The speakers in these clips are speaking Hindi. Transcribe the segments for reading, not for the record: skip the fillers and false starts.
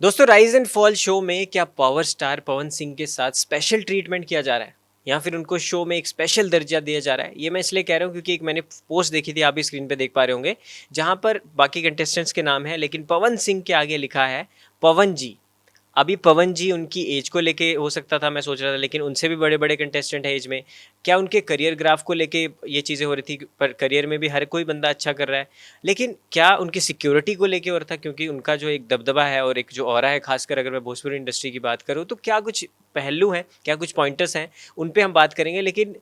दोस्तों, राइज एंड फॉल शो में क्या पावर स्टार पवन सिंह के साथ स्पेशल ट्रीटमेंट किया जा रहा है या फिर उनको शो में एक स्पेशल दर्जा दिया जा रहा है? ये मैं इसलिए कह रहा हूँ क्योंकि एक मैंने पोस्ट देखी थी, आप भी स्क्रीन पे देख पा रहे होंगे, जहां पर बाकी कंटेस्टेंट्स के नाम है लेकिन पवन सिंह के आगे लिखा है पवन जी। अभी पवन जी उनकी एज को लेके हो सकता था, मैं सोच रहा था, लेकिन उनसे भी बड़े बड़े कंटेस्टेंट है एज में। क्या उनके करियर ग्राफ को लेके ये चीज़ें हो रही थी? पर करियर में भी हर कोई बंदा अच्छा कर रहा है, लेकिन क्या उनकी सिक्योरिटी को लेके हो रहा था? क्योंकि उनका जो एक दबदबा है और एक जो ऑरा है, खासकर अगर मैं भोजपुरी इंडस्ट्री की बात करूँ, तो क्या कुछ पहलू हैं, क्या कुछ पॉइंटर्स हैं, उन पे हम बात करेंगे। लेकिन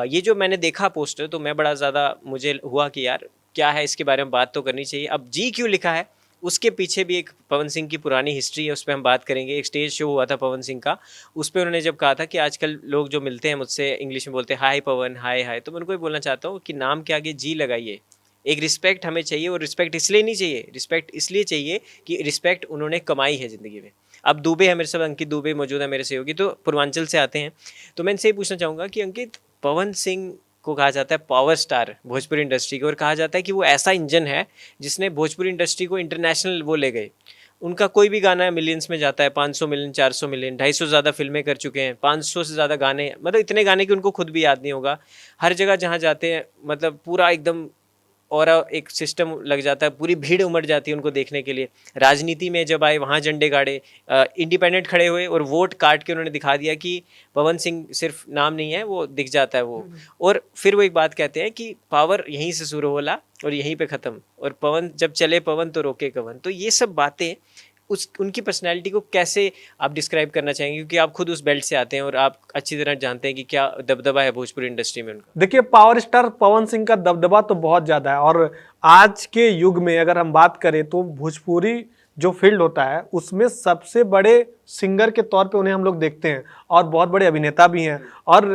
ये जो मैंने देखा पोस्टर, तो मैं बड़ा ज़्यादा मुझे हुआ कि यार क्या है, इसके बारे में बात तो करनी चाहिए। अब जी क्यों लिखा है, उसके पीछे भी एक पवन सिंह की पुरानी हिस्ट्री है, उस पर हम बात करेंगे। एक स्टेज शो हुआ था पवन सिंह का, उस पर उन्होंने जब कहा था कि आजकल लोग जो मिलते हैं मुझसे इंग्लिश में बोलते हैं हाय पवन, हाय हाय, तो मैं उनको भी बोलना चाहता हूँ कि नाम के आगे जी लगाइए। एक रिस्पेक्ट हमें चाहिए, और रिस्पेक्ट इसलिए नहीं चाहिए, रिस्पेक्ट इसलिए चाहिए कि रिस्पेक्ट उन्होंने कमाई है ज़िंदगी में। अब दुबे है मेरे साथ, अंकित दुबे मौजूद है मेरे सहयोगी, तो पूर्वांचल से आते हैं। तो मैं इनसे ये पूछना चाहूँगा कि अंकित, पवन सिंह को कहा जाता है पावर स्टार भोजपुरी इंडस्ट्री की, और कहा जाता है कि वो ऐसा इंजन है जिसने भोजपुरी इंडस्ट्री को इंटरनेशनल वो ले गए। उनका कोई भी गाना मिलियंस में जाता है, 500 मिलियन, 400 मिलियन, 250 ज़्यादा फिल्में कर चुके हैं, 500 से ज़्यादा गाने, मतलब इतने गाने कि उनको खुद भी याद नहीं होगा। हर जगह जहाँ जाते हैं, मतलब पूरा एकदम और एक सिस्टम लग जाता है, पूरी भीड़ उमड़ जाती है उनको देखने के लिए। राजनीति में जब आए, वहाँ झंडे गाड़े, इंडिपेंडेंट खड़े हुए और वोट काट के उन्होंने दिखा दिया कि पवन सिंह सिर्फ नाम नहीं है, वो दिख जाता है वो। और फिर वो एक बात कहते हैं कि पावर यहीं से शुरू होला और यहीं पे ख़त्म, और पवन जब चले पवन तो रोके कवन। तो ये सब बातें उस उनकी पर्सनैलिटी को कैसे आप डिस्क्राइब करना चाहेंगे, क्योंकि आप खुद उस बेल्ट से आते हैं और आप अच्छी तरह जानते हैं कि क्या दबदबा है भोजपुरी इंडस्ट्री में उनका। देखिए, पावर स्टार पवन सिंह का दबदबा तो बहुत ज्यादा है। और आज के युग में अगर हम बात करें तो भोजपुरी जो फील्ड होता है उसमें सबसे बड़े सिंगर के तौर पे उन्हें हम लोग देखते हैं, और बहुत बड़े अभिनेता भी हैं। और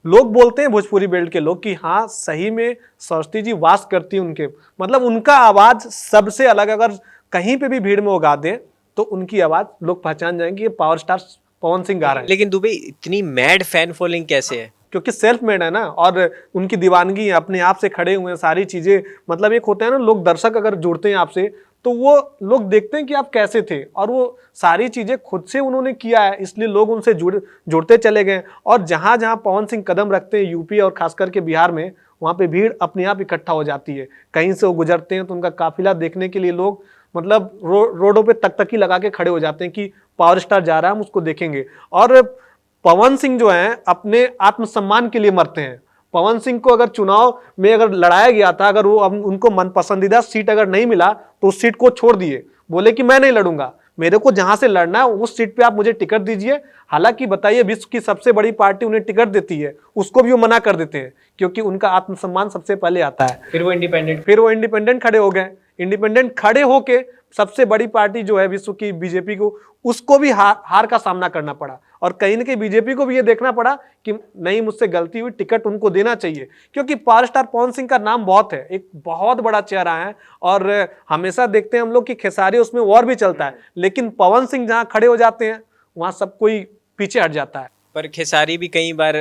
लोग बोलते हैं भोजपुरी बेल्ट के लोग कि हाँ, सही में सरस्वती जी वास करती है उनके, मतलब उनका आवाज सबसे अलग। अगर कहीं पे भी भीड़ में वो गा दें तो उनकी आवाज लोग पहचान जाएंगे, ये पावर स्टार पवन सिंह गा रहे हैं। लेकिन दुबे, इतनी मैड फैन फॉलोइंग कैसे है? क्योंकि सेल्फ मेड है ना, और उनकी दीवानगी है, अपने आप से खड़े हुए हैं सारी चीजें। मतलब एक होता है ना, लोग दर्शक अगर जुड़ते हैं आपसे तो वो लोग देखते हैं कि आप कैसे थे, और वो सारी चीजें खुद से उन्होंने किया है, इसलिए लोग उनसे जुड़ते चले गए। और जहां जहां पवन सिंह कदम रखते हैं, यूपी और खास करके बिहार में, वहां पे भीड़ अपने आप इकट्ठा हो जाती है। कहीं से वो गुजरते हैं तो उनका काफिला देखने के लिए लोग मतलब रोडों पे तकतकी लगा के खड़े हो जाते हैं कि पावर स्टार जा रहा है, हम उसको देखेंगे। और पवन सिंह जो है अपने आत्मसम्मान के लिए मरते हैं। पवन सिंह को अगर चुनाव में अगर लड़ाया गया था, अगर वो उनको मन पसंदीदा सीट अगर नहीं मिला तो उस सीट को छोड़ दिए, बोले कि मैं नहीं लड़ूंगा, मेरे को जहां से लड़ना है उस सीट पे आप मुझे टिकट दीजिए। हालांकि बताइए, विश्व की सबसे बड़ी पार्टी उन्हें टिकट देती है, उसको भी वो मना कर देते हैं, क्योंकि उनका आत्मसम्मान सबसे पहले आता है। फिर वो इंडिपेंडेंट खड़े हो गए। इंडिपेंडेंट खड़े होके सबसे बड़ी पार्टी जो है विश्व की, बीजेपी को, उसको भी हार का सामना करना पड़ा। और कहीं ना कहीं बीजेपी को भी ये देखना पड़ा कि नहीं, मुझसे गलती हुई, टिकट उनको देना चाहिए। क्योंकि पावर स्टार पवन सिंह का नाम बहुत है, एक बहुत बड़ा चेहरा है। और हमेशा देखते हैं हम लोग कि खेसारी उसमें और भी चलता है, लेकिन पवन सिंह जहां खड़े हो जाते हैं वहां सब कोई पीछे हट जाता है। पर खेसारी भी कई बार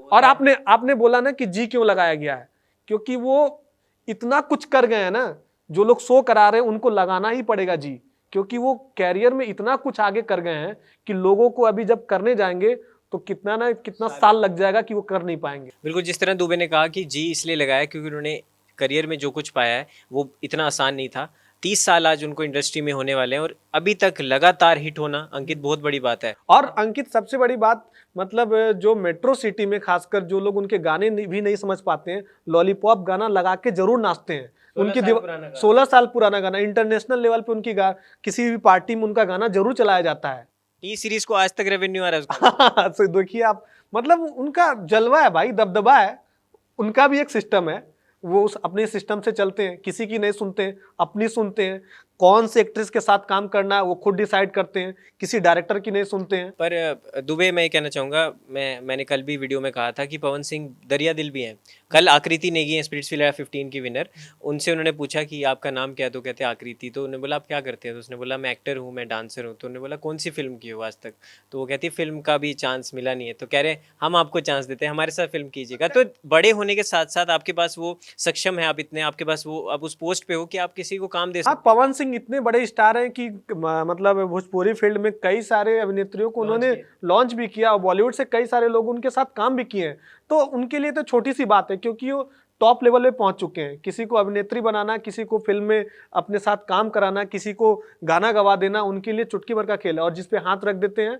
और आपने बोला ना कि जी क्यों लगाया गया है, क्योंकि वो इतना कुछ कर गए हैं ना, जो लोग शो करा रहे हैं उनको लगाना ही पड़ेगा जी। क्योंकि वो कैरियर में इतना कुछ आगे कर गए हैं कि लोगों को अभी जब करने जाएंगे तो कितना ना कितना साल लग जाएगा कि वो कर नहीं पाएंगे। बिल्कुल, जिस तरह दुबे ने कहा कि जी इसलिए लगाया क्योंकि उन्होंने करियर में जो कुछ पाया है वो इतना आसान नहीं था। 30 साल आज उनको इंडस्ट्री में होने वाले हैं और अभी तक लगातार हिट होना, अंकित, बहुत बड़ी बात है। और अंकित, सबसे बड़ी बात, मतलब जो मेट्रो सिटी में खासकर जो लोग उनके गाने भी नहीं समझ पाते हैं, लॉलीपॉप गाना लगा के जरूर नाचते हैं। उनकी 16 साल पुराना गाना, इंटरनेशनल लेवल पे उनकी किसी भी पार्टी में उनका गाना जरूर चलाया जाता है। टी सीरीज को आज तक रेवेन्यू आ रहा है उसका। तो देखिए आप, मतलब उनका जलवा है भाई, दबदबा है। उनका भी एक सिस्टम है, वो उस अपने सिस्टम से चलते हैं, किसी की नहीं सुनते हैं, अपनी सुनते हैं। कौन से एक्ट्रेस के साथ काम करना है वो खुद डिसाइड करते हैं, किसी डायरेक्टर की नहीं सुनते हैं। पर दुबे, मैं ये कहना चाहूँगा, मैंने कल भी वीडियो में कहा था कि पवन सिंह दरिया दिल भी हैं। कल आकृति नेगी हैं, स्पिरिट्सविला 15 की विनर, उनसे उन्होंने पूछा कि आपका नाम क्या है, तो कहते हैं आकृति। तो उन्होंने बोला आप क्या करते हैं, तो उसने बोला मैं एक्टर हूँ, मैं डांसर हूँ। तो उन्होंने बोला कौन सी फिल्म की हो आज तक, तो वो कहती है फिल्म का भी चांस मिला नहीं है। तो कह रहे हम आपको चांस देते हैं, हमारे साथ फिल्म कीजिएगा। तो बड़े होने के साथ साथ आपके पास वो सक्षम है, आप इतने, आपके पास वो, आप उस पोस्ट पे हो कि आप किसी को काम दे सकते। पवन सिंह सिंह इतने बड़े स्टार हैं कि मतलब भोजपुरी फील्ड में कई सारे अभिनेत्रियों को उन्होंने लॉन्च भी किया और बॉलीवुड से कई सारे लोग उनके साथ काम भी किए हैं। तो उनके लिए तो छोटी सी बात है, क्योंकि वो टॉप लेवल पे पहुंच चुके हैं। किसी को अभिनेत्री बनाना, किसी को फिल्म में अपने साथ काम कराना, किसी को गाना गवा देना उनके लिए चुटकी भर का खेल है। और जिस पे हाथ रख देते हैं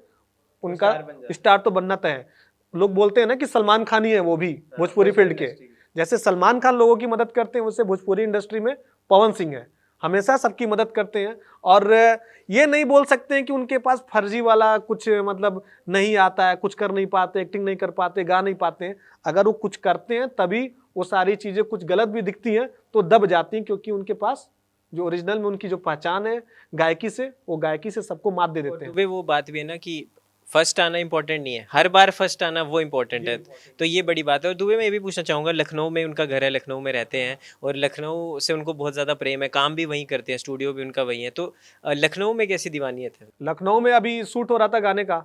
उनका स्टार तो बनना तय है। लोग बोलते हैं ना कि सलमान खान ही है वो भी भोजपुरी फील्ड के। जैसे सलमान खान लोगों की मदद करते हैं, वैसे भोजपुरी इंडस्ट्री में पवन सिंह है, हमेशा सबकी मदद करते हैं। और ये नहीं बोल सकते हैं कि उनके पास फर्जी वाला कुछ मतलब नहीं आता है, कुछ कर नहीं पाते, एक्टिंग नहीं कर पाते, गा नहीं पाते हैं। अगर वो कुछ करते हैं तभी वो सारी चीजें कुछ गलत भी दिखती हैं तो दब जाती हैं, क्योंकि उनके पास जो ओरिजिनल में उनकी जो पहचान है गायकी से, वो गायकी से सबको मात दे देते हैं। वो बात भी है ना कि फर्स्ट आना इंपॉर्टेंट नहीं है, हर बार फर्स्ट आना वो इंपॉर्टेंट है। तो ये बड़ी बात है। और दुबे में ये भी पूछना चाहूँगा, लखनऊ में उनका घर है, लखनऊ में रहते हैं और लखनऊ से उनको बहुत ज़्यादा प्रेम है, काम भी वहीं करते हैं, स्टूडियो भी उनका वहीं है। तो लखनऊ में कैसी दीवानियत है? लखनऊ में अभी शूट हो रहा था गाने का,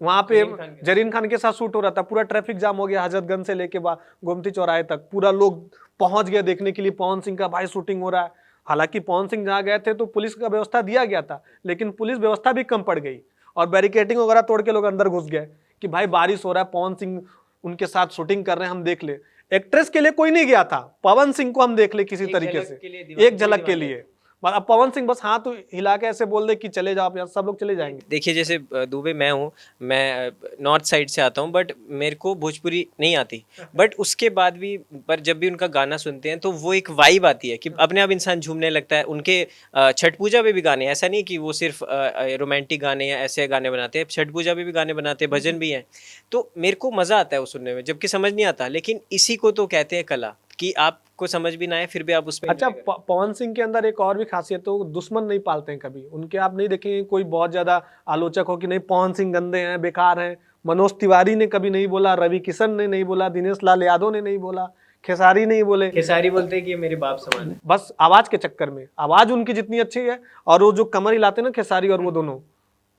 वहां पे जरीन खान के साथ शूट हो रहा था। पूरा ट्रैफिक जाम हो गया हजरतगंज से लेके गोमती चौराहे तक, पूरा लोग पहुंच गया देखने के लिए पवन सिंह का भाई शूटिंग हो रहा है। हालांकि पवन सिंह जहाँ गए थे तो पुलिस का व्यवस्था दिया गया था, लेकिन पुलिस व्यवस्था भी कम पड़ गई और बैरिकेटिंग वगैरह तोड़ के लोग अंदर घुस गए कि भाई बारिश हो रहा है, पवन सिंह उनके साथ शूटिंग कर रहे हैं, हम देख ले। एक्ट्रेस के लिए कोई नहीं गया था, पवन सिंह को हम देख ले किसी तरीके से, एक झलक के लिए। अब पवन सिंह बस हाथ हिला के ऐसे बोल दे कि चले जाओ, आप यहाँ सब लोग चले जाएंगे। देखिए जैसे दुबे मैं हूँ, मैं नॉर्थ साइड से आता हूँ, बट मेरे को भोजपुरी नहीं आती। बट उसके बाद भी पर जब भी उनका गाना सुनते हैं तो वो एक वाइब आती है कि अपने आप इंसान झूमने लगता है। उनके छठ पूजा पे भी गाने, ऐसा नहीं कि वो सिर्फ रोमांटिक गाने या ऐसे गाने बनाते हैं, छठ पूजा पे भी गाने बनाते हैं, भजन भी हैं। तो मेरे को मज़ा आता है वो सुनने में, जबकि समझ नहीं आता। लेकिन इसी को तो कहते हैं कला, कि आपको समझ भी ना आए फिर भी आप उसमें। अच्छा, पवन सिंह के अंदर एक और भी खासियत है, वो दुश्मन नहीं पालते हैं कभी। उनके आप नहीं देखेंगे कोई बहुत ज्यादा आलोचक हो कि नहीं पवन सिंह गंदे हैं, बेकार हैं। मनोज तिवारी ने कभी नहीं बोला, रवि किशन ने नहीं बोला, दिनेश लाल यादव ने नहीं बोला, खेसारी नहीं बोले। खेसारी बोलते हैं कि ये मेरे बाप समान है। बस आवाज के चक्कर में, आवाज उनकी जितनी अच्छी है और वो जो कमर हिलाते हैं ना खेसारी और वो दोनों,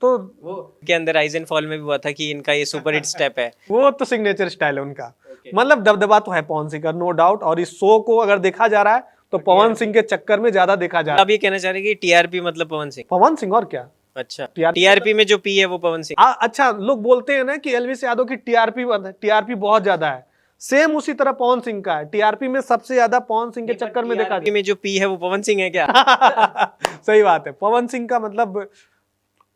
तो वो के अंदर राइज एंड फॉल में भी हुआ था कि इनका ये सुपर हिट स्टेप है। वो तो सिग्नेचर स्टाइल है उनका। मतलब दबदबा तो है पवन सिंह का, नो डाउट। और इस शो को अगर देखा जा रहा है तो पवन सिंह के चक्कर में ज्यादा देखा जा रहा है। आप ये कहना चाह रहे हैं कि टीआरपी मतलब पवन सिंह? पवन सिंह और क्या। अच्छा, टीआरपी में जो पी है वो पवन सिंह। अच्छा, लोग बोलते हैं ना कि एलवीस यादव की टीआरपी बहुत ज्यादा है, सेम उसी तरह पवन सिंह का है। टीआरपी में सबसे ज्यादा पवन सिंह के चक्कर में देखा में जो पी है वो पवन सिंह है क्या? सही बात है, पवन सिंह का मतलब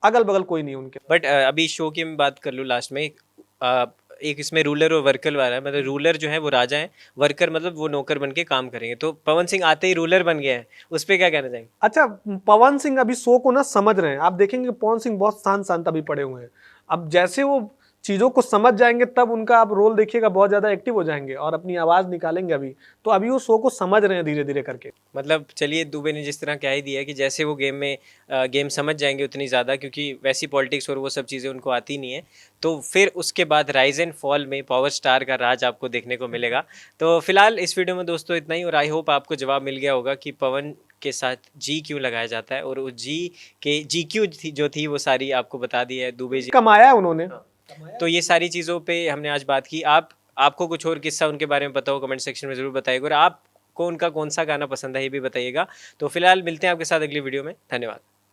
अगल बगल कोई नहीं उनके। बट अभी शो की मैं बात कर लूँ लास्ट में, एक इसमें रूलर और वर्कर वाला है। मतलब रूलर जो है वो राजा है, वर्कर मतलब वो नौकर बन के काम करेंगे। तो पवन सिंह आते ही रूलर बन गया है, उस पर क्या कहना चाहेंगे? अच्छा, पवन सिंह अभी शो को ना समझ रहे हैं। आप देखेंगे पवन सिंह बहुत शांत शांत अभी पड़े हुए हैं। अब जैसे वो चीजों को समझ जाएंगे तब उनका आप रोल देखिएगा, बहुत ज्यादा एक्टिव हो जाएंगे और अपनी आवाज निकालेंगे। अभी तो अभी वो शो को समझ रहे हैं धीरे धीरे करके। मतलब चलिए, दुबे ने जिस तरह कह ही दिया है कि जैसे वो गेम समझ जाएंगे उतनी ज़्यादा, क्योंकि वैसी पॉलिटिक्स और वो सब चीज़ें उनको आती नहीं है। तो फिर उसके बाद राइज एंड फॉल में पावर स्टार का राज आपको देखने को मिलेगा। तो फिलहाल इस वीडियो में दोस्तों इतना ही, और आई होप आपको जवाब मिल गया होगा कि पवन के साथ जी क्यों लगाया जाता है, और वो जी क्यों जो थी वो सारी आपको बता दी है दुबे जी। कमाया है उन्होंने। तो ये सारी चीज़ों पे हमने आज बात की। आपको कुछ और किस्सा उनके बारे में पता हो कमेंट सेक्शन में ज़रूर बताइएगा, और आपको उनका कौन सा गाना पसंद है ये भी बताइएगा। तो फिलहाल मिलते हैं आपके साथ अगली वीडियो में। धन्यवाद।